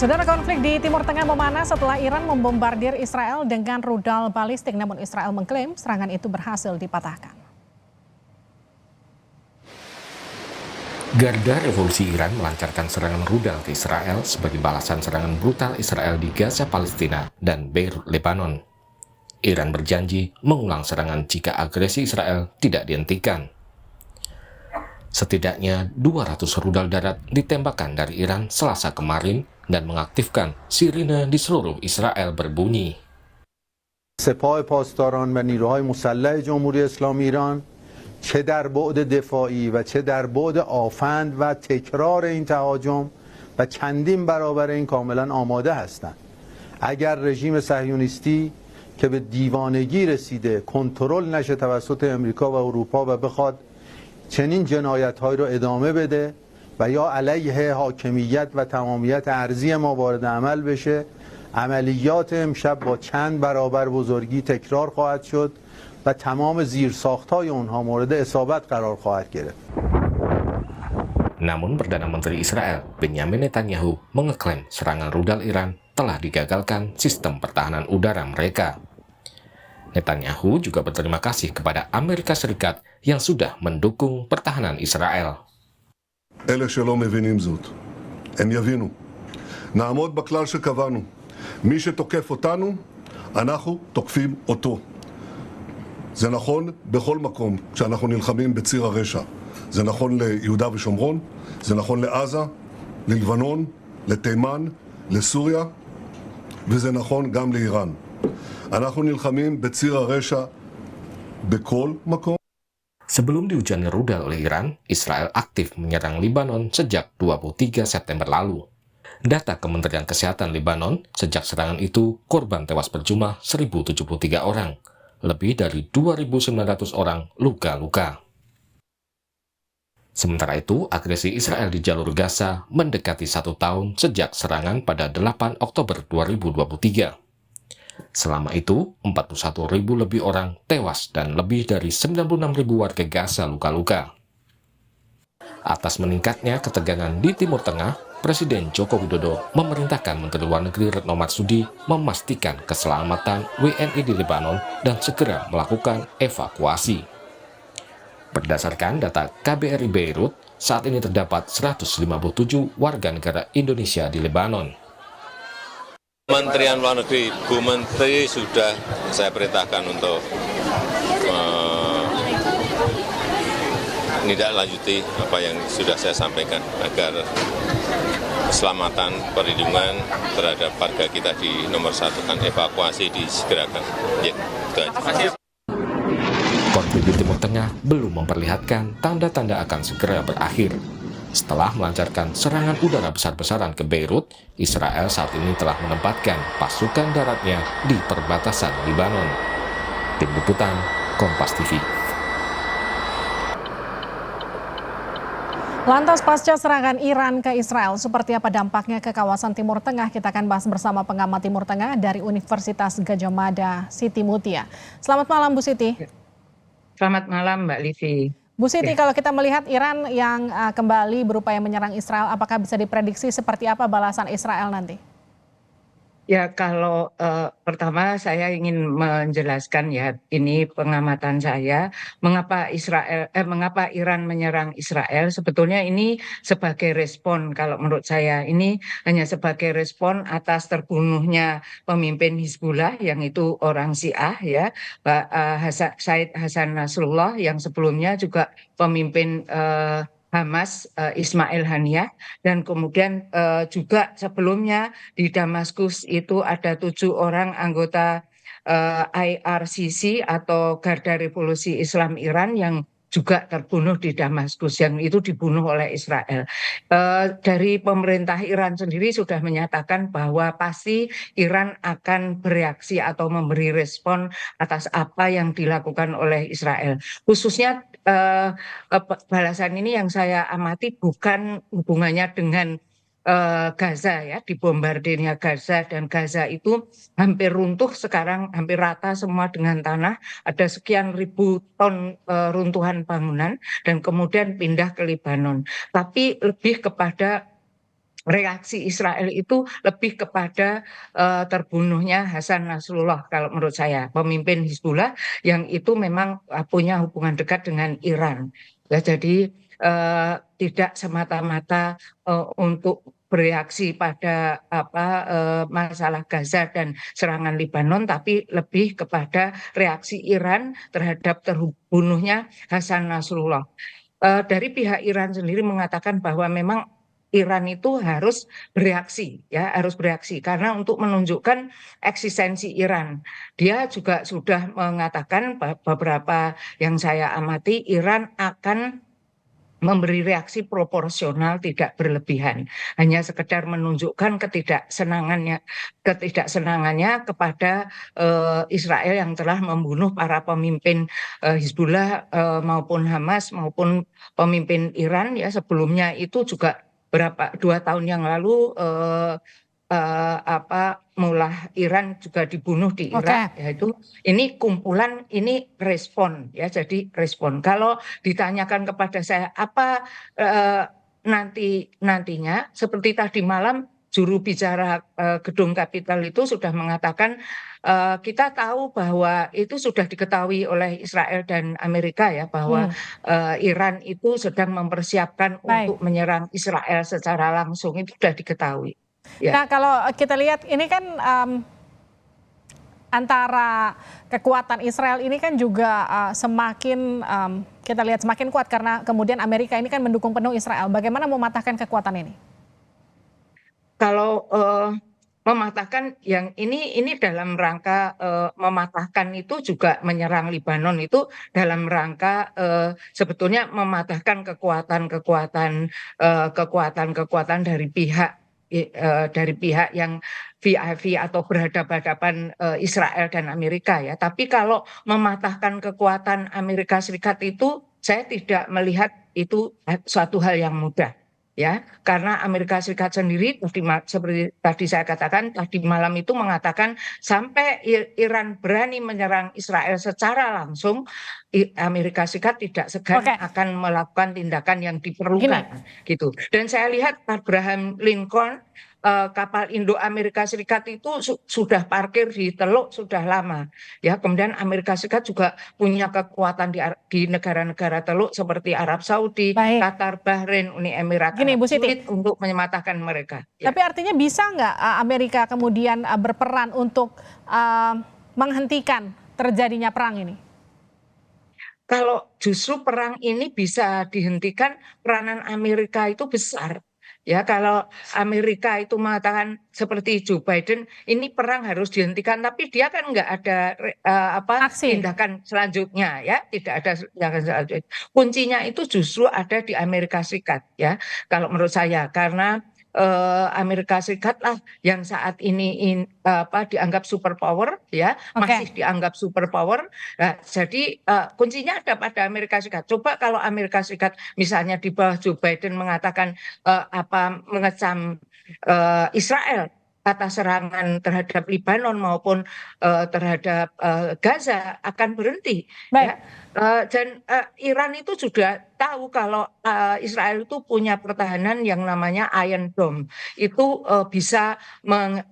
Saudara, konflik di Timur Tengah memanas setelah Iran membombardir Israel dengan rudal balistik, namun Israel mengklaim serangan itu berhasil dipatahkan. Garda Revolusi Iran melancarkan serangan rudal ke Israel sebagai balasan serangan brutal Israel di Gaza, Palestina, dan Beirut, Lebanon. Iran berjanji mengulang serangan jika agresi Israel tidak dihentikan. Setidaknya 200 rudal darat ditembakkan dari Iran Selasa kemarin dan mengaktifkan sirine di seluruh Israel berbunyi. سپاه پاسداران و نیروهای مسلح جمهوری اسلامی ایران چه در بعد دفاعی و چه در بعد آفند و تکرار این تهاجم و چندین برابر این کاملا آماده هستند. اگر رژیم صهیونیستی که به دیوانگی رسیده کنترل نشه توسط امریکا و اروپا و بخواد چنین جنایت‌هایی رو ادامه بده و یا علیه حاکمیت و تمامیت ارضی ما وارد عمل بشه، عملیات امشب با چند برابر بزرگی تکرار خواهد شد و تمام زیرساخت‌های اونها مورد اصابت قرار خواهد گرفت. Namun Perdana Menteri Israel Benjamin Netanyahu mengeklaim serangan rudal Iran telah digagalkan sistem pertahanan udara mereka. Netanyahu juga berterima kasih kepada Amerika Serikat yang sudah mendukung pertahanan Israel. אלה שלא מבינים זאת, הם יבינו. נעמוד בכלל שקבענו. מי שתוקף אותנו, אנחנו תוקפים אותו. זה נכון בכל מקום כשאנחנו נלחמים בציר הרשע. זה נכון ליהודה ושומרון, זה נכון לעזה, ללבנון, לתימן, לסוריה, וזה נכון גם לאיראן. אנחנו נלחמים בציר הרשע בכל מקום. Sebelum dihujani rudal oleh Iran, Israel aktif menyerang Lebanon sejak 23 September lalu. Data Kementerian Kesehatan Lebanon, sejak serangan itu, korban tewas berjumlah 1.073 orang. Lebih dari 2.900 orang luka-luka. Sementara itu, agresi Israel di jalur Gaza mendekati 1 tahun sejak serangan pada 8 Oktober 2023. Selama itu, 41.000 lebih orang tewas dan lebih dari 96.000 warga Gaza luka-luka. Atas meningkatnya ketegangan di Timur Tengah, Presiden Joko Widodo memerintahkan Menteri Luar Negeri Retno Marsudi memastikan keselamatan WNI di Lebanon dan segera melakukan evakuasi. Berdasarkan data KBRI Beirut, saat ini terdapat 157 warga negara Indonesia di Lebanon. Kementerian Luar Negeri, Bu Menteri sudah saya perintahkan untuk menindaklanjuti apa yang sudah saya sampaikan agar keselamatan perlindungan terhadap warga kita di nomor 1 kan evakuasi disegerakan. Ya, itu aja. Konflik di Timur Tengah belum memperlihatkan tanda-tanda akan segera berakhir. Setelah melancarkan serangan udara besar-besaran ke Beirut, Israel saat ini telah menempatkan pasukan daratnya di perbatasan Lebanon. Tim Liputan, Kompas TV. Lantas pasca serangan Iran ke Israel, seperti apa dampaknya ke kawasan Timur Tengah? Kita akan bahas bersama pengamat Timur Tengah dari Universitas Gadjah Mada, Siti Mutia. Selamat malam, Bu Siti. Selamat malam, Mbak Livi. Bu Siti, kalau kita melihat Iran yang kembali berupaya menyerang Israel, apakah bisa diprediksi seperti apa balasan Israel nanti? Ya, kalau pertama saya ingin menjelaskan ya, ini pengamatan saya, mengapa Iran menyerang Israel. Sebetulnya ini sebagai respon, kalau menurut saya ini hanya sebagai respon atas terbunuhnya pemimpin Hizbullah yang itu orang Syiah ya, Pak Said Hasan Nasrullah, yang sebelumnya juga pemimpin Hamas, Ismail Haniyah, dan kemudian juga sebelumnya di Damaskus itu ada 7 orang anggota IRCC atau Garda Revolusi Islam Iran yang juga terbunuh di Damaskus, yang itu dibunuh oleh Israel. Dari pemerintah Iran sendiri sudah menyatakan bahwa pasti Iran akan bereaksi atau memberi respon atas apa yang dilakukan oleh Israel. Khususnya balasan ini yang saya amati bukan hubungannya dengan Gaza ya, dibombardirnya Gaza, dan Gaza itu hampir runtuh sekarang, hampir rata semua dengan tanah, ada sekian ribu ton runtuhan bangunan dan kemudian pindah ke Lebanon. Tapi lebih kepada reaksi Israel itu lebih kepada terbunuhnya Hasan Nasrullah kalau menurut saya, pemimpin Hizbullah yang itu memang punya hubungan dekat dengan Iran. Ya, jadi tidak semata-mata untuk bereaksi pada masalah Gaza dan serangan Lebanon, tapi lebih kepada reaksi Iran terhadap terbunuhnya Hasan Nasrullah. Dari pihak Iran sendiri mengatakan bahwa memang Iran itu harus bereaksi, ya, harus bereaksi karena untuk menunjukkan eksistensi Iran. Dia juga sudah mengatakan beberapa yang saya amati, Iran akan memberi reaksi proporsional tidak berlebihan, hanya sekedar menunjukkan ketidaksenangannya kepada Israel yang telah membunuh para pemimpin Hizbullah maupun Hamas maupun pemimpin Iran ya sebelumnya itu juga 2 tahun yang lalu Mullah Iran juga dibunuh di Irak, Oke. yaitu ini kumpulan ini respon ya, jadi respon. Kalau ditanyakan kepada saya apa nantinya seperti tadi malam juru bicara gedung Kapital itu sudah mengatakan kita tahu bahwa itu sudah diketahui oleh Israel dan Amerika ya bahwa Iran itu sedang mempersiapkan Baik. untuk menyerang Israel secara langsung, itu sudah diketahui. Ya. Nah, kalau kita lihat ini kan antara kekuatan Israel ini kan juga semakin kita lihat semakin kuat karena kemudian Amerika ini kan mendukung penuh Israel. Bagaimana mematahkan kekuatan ini? Kalau mematahkan yang ini dalam rangka mematahkan itu juga menyerang Lebanon itu dalam rangka sebetulnya mematahkan kekuatan dari pihak yang VIV atau berhadapan-hadapan Israel dan Amerika ya. Tapi kalau mematahkan kekuatan Amerika Serikat itu saya tidak melihat itu suatu hal yang mudah. Ya, karena Amerika Serikat sendiri seperti tadi saya katakan tadi malam itu mengatakan sampai Iran berani menyerang Israel secara langsung, Amerika Serikat tidak segan akan melakukan tindakan yang diperlukan gitu. Dan saya lihat Abraham Lincoln kapal Indo Amerika Serikat itu sudah parkir di Teluk sudah lama ya. Kemudian Amerika Serikat juga punya kekuatan di negara-negara Teluk seperti Arab Saudi, Qatar, Bahrain, Uni Emirat Arab, sulit untuk mematahkan mereka ya. Tapi artinya bisa nggak Amerika kemudian berperan untuk menghentikan terjadinya perang ini? Kalau justru perang ini bisa dihentikan, peranan Amerika itu besar. Ya, kalau Amerika itu mengatakan seperti Joe Biden, ini perang harus dihentikan, tapi dia kan nggak ada tindakan selanjutnya, ya, tidak ada tindakan selanjutnya. Kuncinya itu justru ada di Amerika Serikat, ya, kalau menurut saya, karena Amerika Serikat lah yang saat ini dianggap superpower, ya, masih dianggap superpower. Nah, jadi kuncinya ada pada Amerika Serikat. Coba kalau Amerika Serikat misalnya di bawah Joe Biden mengatakan mengecam Israel atas serangan terhadap Lebanon maupun terhadap Gaza akan berhenti. Ya. Dan Iran itu sudah tahu kalau Israel itu punya pertahanan yang namanya Iron Dome. Itu bisa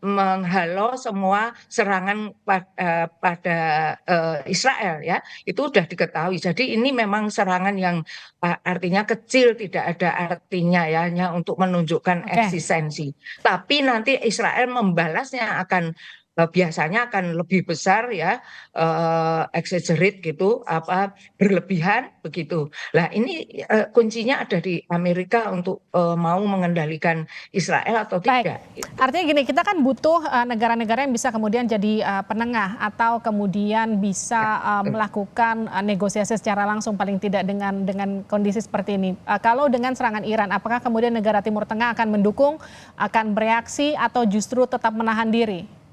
menghalau semua serangan pada Israel ya. Itu sudah diketahui. Jadi ini memang serangan yang artinya kecil, tidak ada artinya ya, hanya untuk menunjukkan eksistensi. Tapi nanti Israel membalasnya biasanya akan lebih besar ya, exaggerate gitu, berlebihan begitu. Nah ini kuncinya ada di Amerika untuk mau mengendalikan Israel atau tidak. Baik. Artinya gini, kita kan butuh negara-negara yang bisa kemudian jadi penengah atau kemudian bisa melakukan negosiasi secara langsung paling tidak dengan kondisi seperti ini. Kalau dengan serangan Iran, apakah kemudian negara Timur Tengah akan mendukung, akan bereaksi atau justru tetap menahan diri?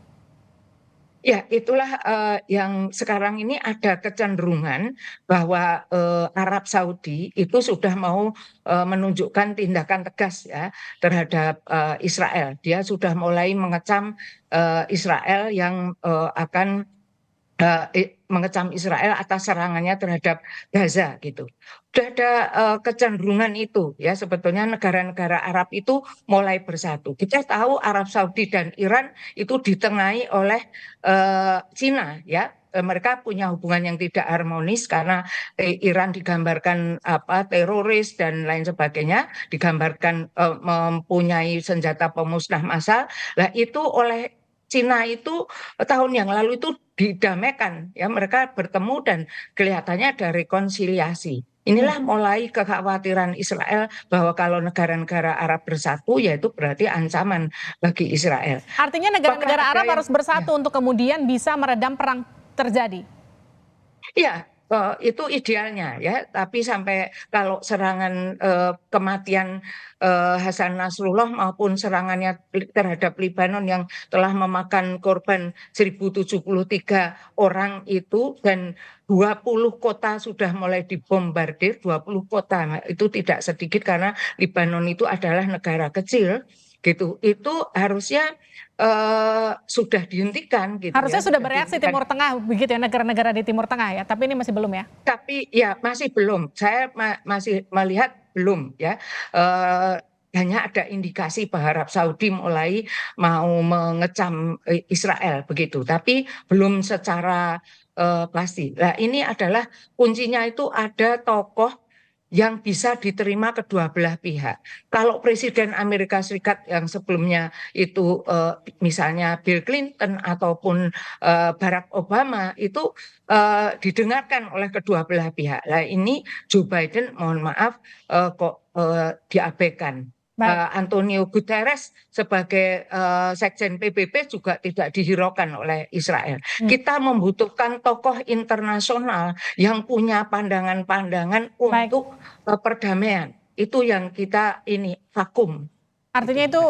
Ya, itulah yang sekarang ini ada kecenderungan bahwa Arab Saudi itu sudah mau menunjukkan tindakan tegas ya terhadap Israel. Dia sudah mulai mengecam Israel yang akan mengecam Israel atas serangannya terhadap Gaza gitu. Sudah ada kecenderungan itu ya, sebetulnya negara-negara Arab itu mulai bersatu. Kita tahu Arab Saudi dan Iran itu ditengahi oleh Cina ya. Mereka punya hubungan yang tidak harmonis karena Iran digambarkan teroris dan lain sebagainya, digambarkan mempunyai senjata pemusnah massal. Nah, itu oleh Cina itu tahun yang lalu itu didamaikan ya, mereka bertemu dan kelihatannya ada rekonsiliasi. Inilah mulai kekhawatiran Israel bahwa kalau negara-negara Arab bersatu, yaitu berarti ancaman bagi Israel. Artinya negara-negara Arab harus bersatu ya, untuk kemudian bisa meredam perang terjadi. Iya, itu idealnya ya. Tapi sampai kalau serangan kematian Hasan Nasrullah maupun serangannya terhadap Lebanon yang telah memakan korban 1073 orang itu, dan 20 kota sudah mulai dibombardir, 20 kota itu tidak sedikit karena Lebanon itu adalah negara kecil gitu. Itu harusnya sudah dihentikan gitu. Harusnya ya, sudah bereaksi Timur Tengah begitu ya, negara-negara di Timur Tengah ya, tapi ini masih belum ya. Tapi ya masih belum. Saya masih melihat belum ya. Hanya ada indikasi bahwa Arab Saudi mulai mau mengecam Israel begitu, tapi belum secara pasti. Nah, ini adalah kuncinya, itu ada tokoh yang bisa diterima kedua belah pihak. Kalau Presiden Amerika Serikat yang sebelumnya itu misalnya Bill Clinton ataupun Barack Obama itu didengarkan oleh kedua belah pihak. Nah, ini Joe Biden mohon maaf kok diabaikan. Antonio Guterres sebagai sekjen PBB juga tidak dihiraukan oleh Israel. Kita membutuhkan tokoh internasional yang punya pandangan-pandangan untuk perdamaian. Itu yang kita ini vakum. Artinya itu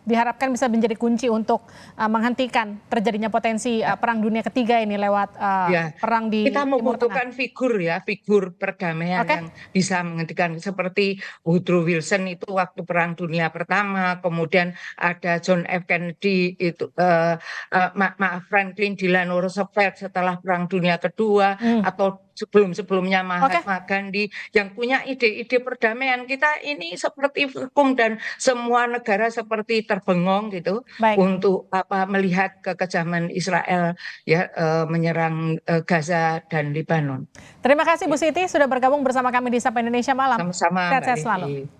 diharapkan bisa menjadi kunci untuk menghentikan terjadinya potensi perang dunia ketiga ini lewat perang di kita membutuhkan figur perdamaian yang bisa menghentikan, seperti Woodrow Wilson itu waktu perang dunia pertama, kemudian ada John F. Kennedy itu Franklin Delano Roosevelt setelah perang dunia kedua, atau sebelum-sebelumnya Mahatma Gandhi yang punya ide-ide perdamaian. Kita ini seperti vakum dan semua negara seperti terbengong gitu. Untuk melihat kekejaman Israel ya menyerang Gaza dan Lebanon. Terima kasih Bu Siti sudah bergabung bersama kami di Sapa Indonesia Malam. Sama-sama. Sehat-sehat selalu.